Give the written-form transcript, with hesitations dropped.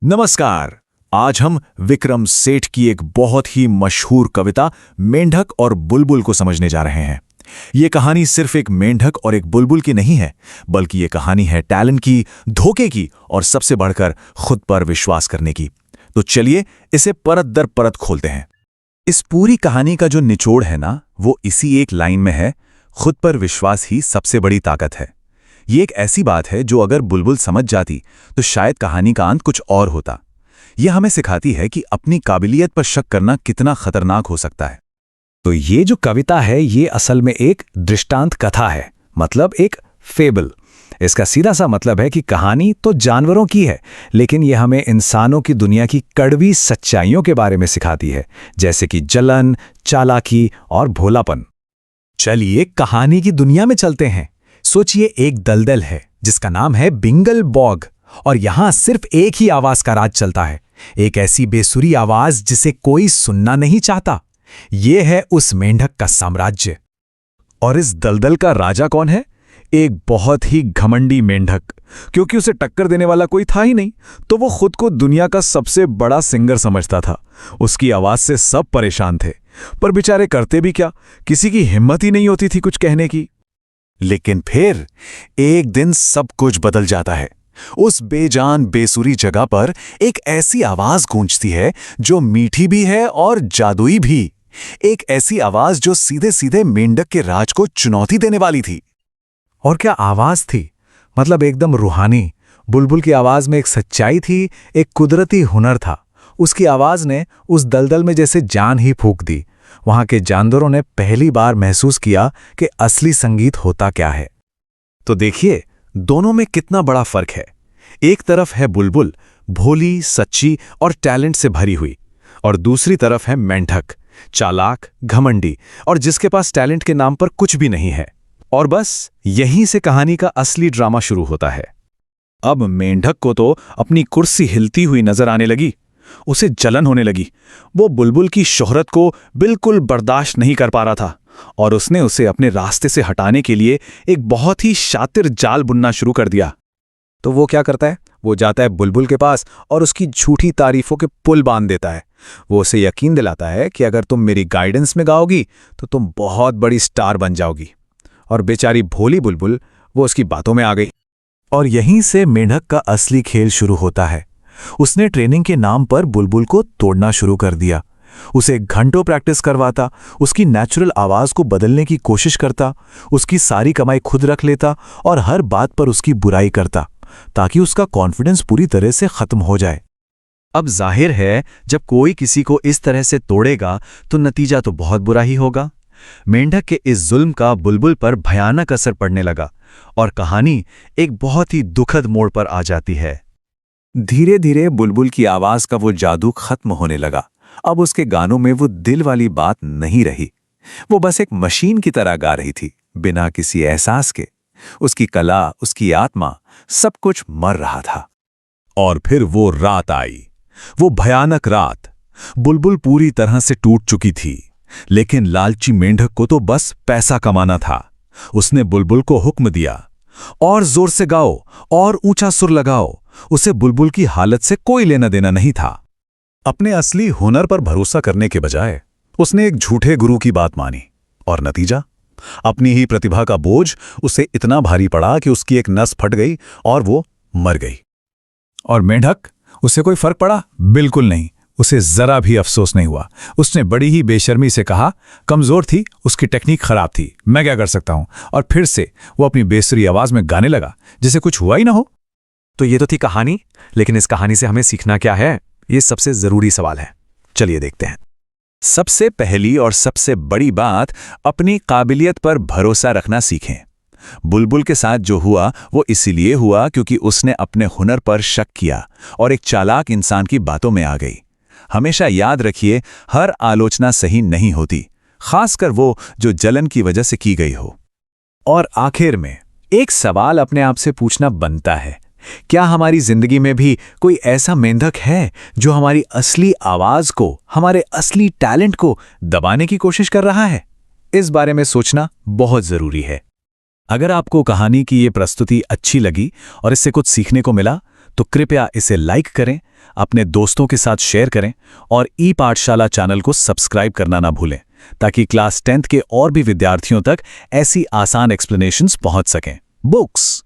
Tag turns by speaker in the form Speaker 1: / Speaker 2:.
Speaker 1: नमस्कार। आज हम विक्रम सेठ की एक बहुत ही मशहूर कविता मेंढक और बुलबुल को समझने जा रहे हैं। ये कहानी सिर्फ एक मेंढक और एक बुलबुल की नहीं है, बल्कि ये कहानी है टैलेंट की, धोखे की और सबसे बढ़कर खुद पर विश्वास करने की। तो चलिए इसे परत दर परत खोलते हैं। इस पूरी कहानी का जो निचोड़ है ना, वो इसी एक लाइन में है, खुद पर विश्वास ही सबसे बड़ी ताकत है। ये एक ऐसी बात है जो अगर बुलबुल समझ जाती तो शायद कहानी का अंत कुछ और होता। यह हमें सिखाती है कि अपनी काबिलियत पर शक करना कितना खतरनाक हो सकता है।
Speaker 2: तो ये जो कविता है ये असल में एक दृष्टांत कथा है, मतलब एक फेबल। इसका सीधा सा मतलब है कि कहानी तो जानवरों की है, लेकिन यह हमें इंसानों की दुनिया की कड़वी सच्चाइयों के बारे में सिखाती है, जैसे कि जलन, चालाकी और भोलापन। चलिए कहानी की दुनिया में चलते हैं। सोचिए एक दलदल है जिसका नाम है बिंगल बॉग, और यहां सिर्फ एक ही आवाज का राज चलता है, एक ऐसी बेसुरी आवाज जिसे कोई सुनना नहीं चाहता। यह है उस मेंढक का साम्राज्य।
Speaker 1: और इस दलदल का राजा कौन है? एक बहुत ही घमंडी मेंढक। क्योंकि उसे टक्कर देने वाला कोई था ही नहीं, तो वो खुद को दुनिया का सबसे बड़ा सिंगर समझता था। उसकी आवाज से सब परेशान थे, पर बेचारे करते भी क्या, किसी की हिम्मत ही नहीं होती थी कुछ कहने की। लेकिन फिर एक दिन सब कुछ बदल जाता है। उस बेजान बेसुरी जगह पर एक ऐसी आवाज गूंजती है जो मीठी भी है और जादुई भी। एक ऐसी आवाज जो सीधे सीधे मेंढक के राज को चुनौती देने वाली थी।
Speaker 2: और क्या आवाज थी, मतलब एकदम रूहानी। बुलबुल की आवाज में एक सच्चाई थी, एक कुदरती हुनर था। उसकी आवाज ने उस दलदल में जैसे जान ही फूंक दी। वहां के जानवरों ने पहली बार महसूस किया कि असली संगीत होता क्या है।
Speaker 1: तो देखिए दोनों में कितना बड़ा फर्क है। एक तरफ है बुलबुल, भोली, सच्ची और टैलेंट से भरी हुई, और दूसरी तरफ है मेंढक, चालाक, घमंडी और जिसके पास टैलेंट के नाम पर कुछ भी नहीं है। और बस यहीं से कहानी का असली ड्रामा शुरू होता है। अब मेंढक को तो अपनी कुर्सी हिलती हुई नजर आने लगी। उसे जलन होने लगी। वो बुलबुल की शोहरत को बिल्कुल बर्दाश्त नहीं कर पा रहा था, और उसने उसे अपने रास्ते से हटाने के लिए एक बहुत ही शातिर जाल बुनना शुरू कर दिया।
Speaker 2: तो वो क्या करता है, वो जाता है बुलबुल के पास और उसकी झूठी तारीफों के पुल बांध देता है। वो उसे यकीन दिलाता है कि अगर तुम मेरी गाइडेंस में गाओगी तो तुम बहुत बड़ी स्टार बन जाओगी। और बेचारी भोली बुलबुल वो उसकी बातों में आ गई।
Speaker 1: और यहीं से मेंढक का असली खेल शुरू होता है। उसने ट्रेनिंग के नाम पर बुलबुल को तोड़ना शुरू कर दिया। उसे घंटों प्रैक्टिस करवाता, उसकी नेचुरल आवाज को बदलने की कोशिश करता, उसकी सारी कमाई खुद रख लेता और हर बात पर उसकी बुराई करता, ताकि उसका कॉन्फिडेंस पूरी तरह से खत्म हो जाए। अब जाहिर है जब कोई किसी को इस तरह से तोड़ेगा तो नतीजा तो बहुत बुरा ही होगा। मेंढक के इस जुल्म का बुलबुल पर भयानक असर पड़ने लगा, और कहानी एक बहुत ही दुखद मोड़ पर आ जाती है। धीरे धीरे बुलबुल की आवाज का वो जादू खत्म होने लगा। अब उसके गानों में वो दिल वाली बात नहीं रही। वो बस एक मशीन की तरह गा रही थी, बिना किसी एहसास के। उसकी कला, उसकी आत्मा, सब कुछ मर रहा था। और फिर वो रात आई, वो भयानक रात। बुलबुल पूरी तरह से टूट चुकी थी, लेकिन लालची मेंढक को तो बस पैसा कमाना था। उसने बुलबुल को हुक्म दिया, और जोर से गाओ और ऊंचा सुर लगाओ। उसे बुलबुल की हालत से कोई लेना देना नहीं था। अपने असली हुनर पर भरोसा करने के बजाय उसने एक झूठे गुरु की बात मानी, और नतीजा, अपनी ही प्रतिभा का बोझ उसे इतना भारी पड़ा कि उसकी एक नस फट गई और वो मर गई। और मेंढक, उसे कोई फर्क पड़ा? बिल्कुल नहीं। उसे जरा भी अफसोस नहीं हुआ। उसने बड़ी ही बेशर्मी से कहा, कमजोर थी, उसकी टेक्निक खराब थी, मैं क्या कर सकता हूं। और फिर से वो अपनी बेसुरी आवाज में गाने लगा जैसे कुछ हुआ ही ना हो।
Speaker 2: तो ये तो थी कहानी, लेकिन इस कहानी से हमें सीखना क्या है, ये सबसे जरूरी सवाल है। चलिए देखते हैं।
Speaker 1: सबसे पहली और सबसे बड़ी बात, अपनी काबिलियत पर भरोसा रखना सीखें। बुलबुल के साथ जो हुआ वो इसीलिए हुआ क्योंकि उसने अपने हुनर पर शक किया और एक चालाक इंसान की बातों में आ गई। हमेशा याद रखिए, हर आलोचना सही नहीं होती, खासकर वो जो जलन की वजह से की गई हो। और आखिर में एक सवाल अपने आप से पूछना बनता है, क्या हमारी जिंदगी में भी कोई ऐसा मेंढक है जो हमारी असली आवाज को, हमारे असली टैलेंट को दबाने की कोशिश कर रहा है? इस बारे में सोचना बहुत जरूरी है। अगर आपको कहानी की ये प्रस्तुति अच्छी लगी और इससे कुछ सीखने को मिला,
Speaker 2: तो कृपया इसे लाइक करें, अपने दोस्तों के साथ शेयर करें और ई पाठशाला चैनल को सब्सक्राइब करना ना भूलें, ताकि क्लास 10th के और भी विद्यार्थियों तक ऐसी आसान एक्सप्लेनेशंस पहुंच सकें। बुक्स